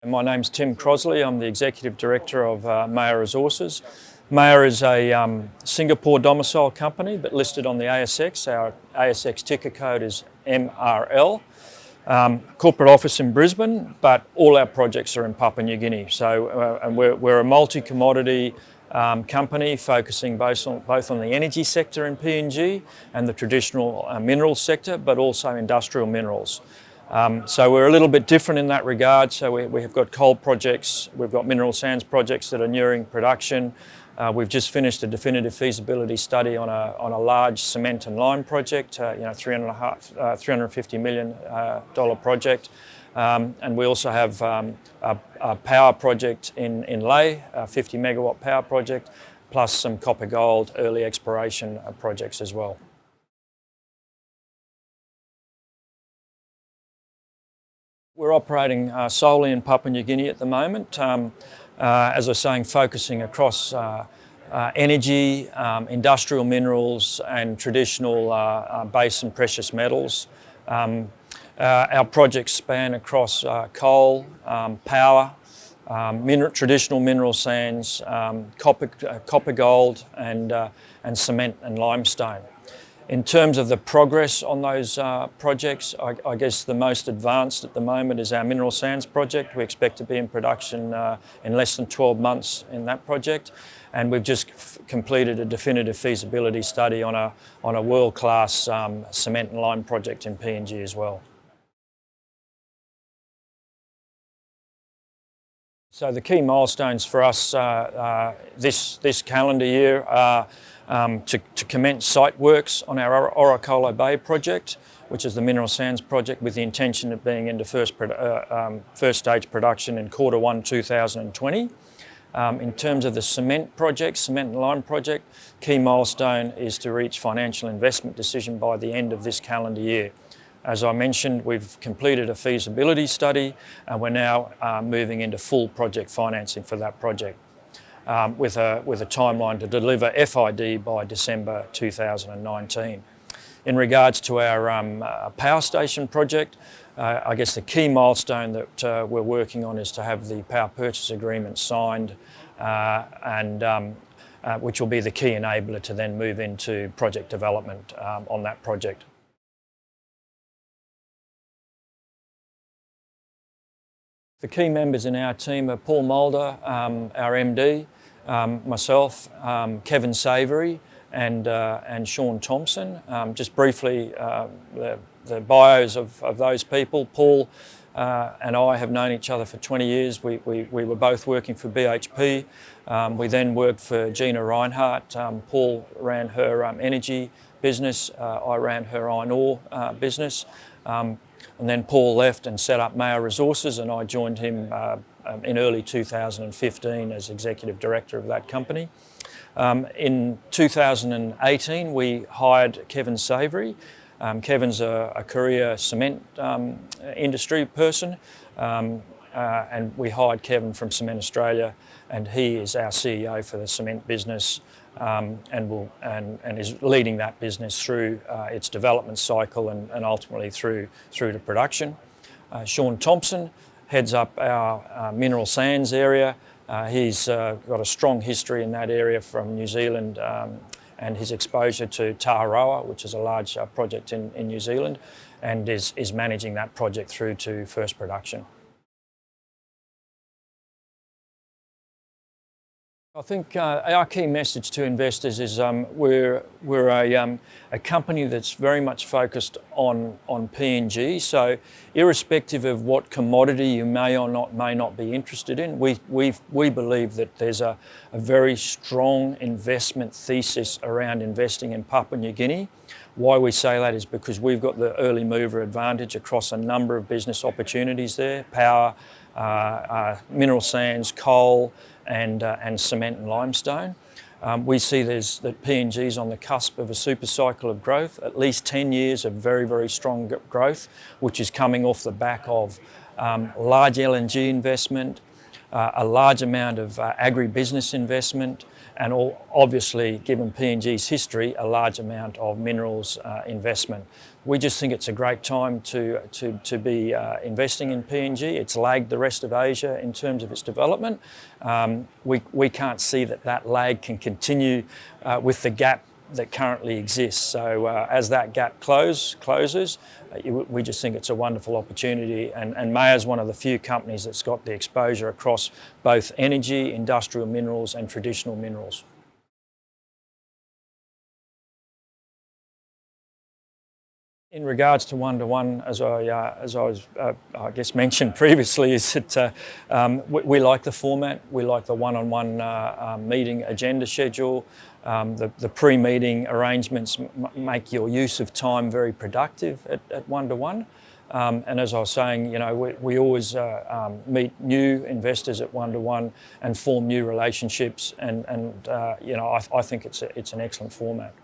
My name's Tim Crossley. I'm the Executive Director of Mayur Resources. Mayur is a Singapore domicile company but listed on the ASX. Our ASX ticker code is MRL. Corporate office in Brisbane, but all our projects are in Papua New Guinea. So and we're a multi-commodity company focusing both on the energy sector in PNG and the traditional mineral sector, but also industrial minerals. So we're a little bit different in that regard. So we have got coal projects, we've got mineral sands projects that are nearing production. We've just finished a definitive feasibility study on a large cement and lime project, $350 million project. And we also have a power project in Ley, a 50 megawatt power project, plus some copper gold early exploration projects as well. We're operating solely in Papua New Guinea at the moment. As I was saying, focusing across energy, industrial minerals and traditional base and precious metals. Our projects span across coal, power, traditional mineral sands, copper gold and cement and limestone. In terms of the progress on those projects, I guess the most advanced at the moment is our mineral sands project. We expect to be in production in less than 12 months in that project. And we've just completed a definitive feasibility study on a world-class cement and lime project in PNG as well. So the key milestones for us this calendar year are to commence site works on our Orocolo Bay project, which is the mineral sands project, with the intention of being into first stage production in Q1 2020. In terms of the cement and lime project, key milestone is to reach financial investment decision by the end of this calendar year. As I mentioned, we've completed a feasibility study and we're now moving into full project financing for that project. With a timeline to deliver FID by December 2019. In regards to our power station project, I guess the key milestone that we're working on is to have the power purchase agreement signed, which will be the key enabler to then move into project development on that project. The key members in our team are Paul Mulder, our MD, myself, Kevin Savoury and Sean Thompson. Just briefly, the bios of those people. Paul and I have known each other for 20 years. We were both working for BHP. We then worked for Gina Reinhardt. Paul ran her energy business. I ran her iron ore business. And then Paul left and set up Mayur Resources, and I joined him in early 2015 as Executive Director of that company. In 2018, we hired Kevin Savoury. Kevin's a career cement industry person, and we hired Kevin from Cement Australia, and he is our CEO for the cement business, and is leading that business through its development cycle and ultimately through to production. Sean Thompson heads up our mineral sands area. He's got a strong history in that area from New Zealand and his exposure to Taharoa, which is a large project in New Zealand, and is managing that project through to first production. I think our key message to investors is we're a company that's very much focused on PNG. So irrespective of what commodity you may not be interested in, we believe that there's a very strong investment thesis around investing in Papua New Guinea. Why we say that is because we've got the early mover advantage across a number of business opportunities there: power, mineral sands, coal, and cement and limestone. We see that PNG is on the cusp of a super cycle of growth, at least 10 years of very, very strong growth, which is coming off the back of large LNG investment, a large amount of agribusiness investment, and obviously, given PNG's history, a large amount of minerals investment. We just think it's a great time to be investing in PNG. It's lagged the rest of Asia in terms of its development. We can't see that lag can continue with the gap that currently exists. So as that gap closes, we just think it's a wonderful opportunity, and Mayur's one of the few companies that's got the exposure across both energy, industrial minerals and traditional minerals. In regards to one-to-one, as I was, I guess, mentioned previously, is that we like the format. We like the one-on-one meeting agenda schedule. The pre-meeting arrangements make your use of time very productive at one-to-one. And as I was saying, you know, we always meet new investors at one-to-one and form new relationships. And you know, I think it's an excellent format.